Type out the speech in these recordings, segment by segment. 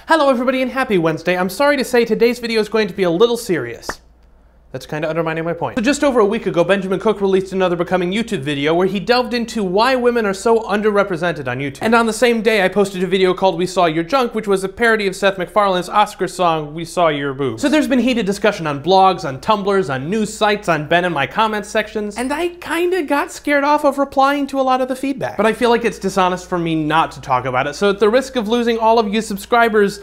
Hello everybody and happy Wednesday. I'm sorry to say today's video is going to be a little serious. That's kind of undermining my point. So just over a week ago, Benjamin Cook released another Becoming YouTube video where he delved into why women are so underrepresented on YouTube. And on the same day, I posted a video called We Saw Your Junk, which was a parody of Seth MacFarlane's Oscar song, We Saw Your Boobs. So there's been heated discussion on blogs, on Tumblrs, on news sites, on Ben and my comments sections, and I kinda got scared off of replying to a lot of the feedback. But I feel like it's dishonest for me not to talk about it, so at the risk of losing all of you subscribers,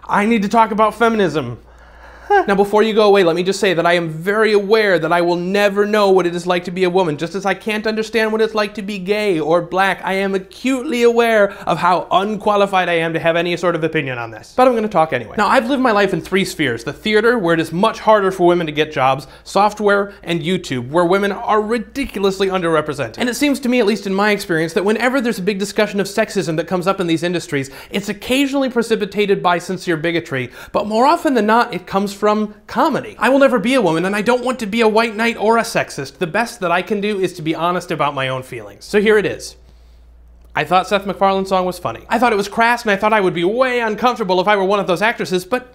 I need to talk about feminism. Now before you go away, let me just say that I am very aware that I will never know what it is like to be a woman, just as I can't understand what it's like to be gay or black. I am acutely aware of how unqualified I am to have any sort of opinion on this. But I'm going to talk anyway. Now I've lived my life in three spheres: the theater, where it is much harder for women to get jobs, software, and YouTube, where women are ridiculously underrepresented. And it seems to me, at least in my experience, that whenever there's a big discussion of sexism that comes up in these industries, it's occasionally precipitated by sincere bigotry, but more often than not, it comes from comedy. I will never be a woman, and I don't want to be a white knight or a sexist. The best that I can do is to be honest about my own feelings. So here it is. I thought Seth MacFarlane's song was funny. I thought it was crass, and I thought I would be way uncomfortable if I were one of those actresses, but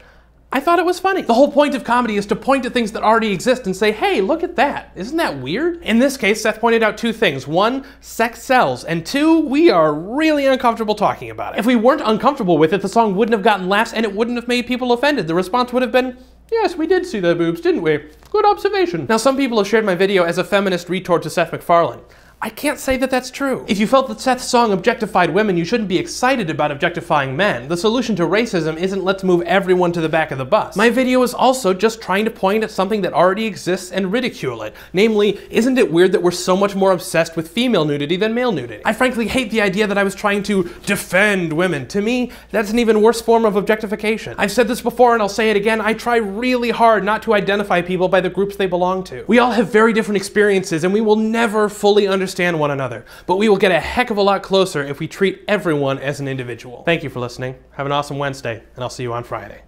I thought it was funny. The whole point of comedy is to point at things that already exist and say, hey, look at that. Isn't that weird? In this case, Seth pointed out two things. One, sex sells, and two, we are really uncomfortable talking about it. If we weren't uncomfortable with it, the song wouldn't have gotten laughs and it wouldn't have made people offended. The response would have been, yes, we did see the boobs, didn't we? Good observation. Now, some people have shared my video as a feminist retort to Seth MacFarlane. I can't say that that's true. If you felt that Seth's song objectified women, you shouldn't be excited about objectifying men. The solution to racism isn't let's move everyone to the back of the bus. My video is also just trying to point at something that already exists and ridicule it. Namely, isn't it weird that we're so much more obsessed with female nudity than male nudity? I frankly hate the idea that I was trying to defend women. To me, that's an even worse form of objectification. I've said this before and I'll say it again, I try really hard not to identify people by the groups they belong to. We all have very different experiences and we will never fully understand one another, but we will get a heck of a lot closer if we treat everyone as an individual. Thank you for listening. Have an awesome Wednesday, and I'll see you on Friday.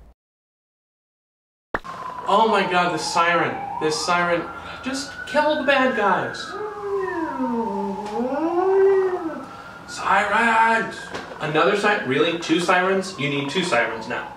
Oh my god, this siren. This siren. Just kill the bad guys. Sirens! Another siren? Really? Two sirens? You need two sirens now.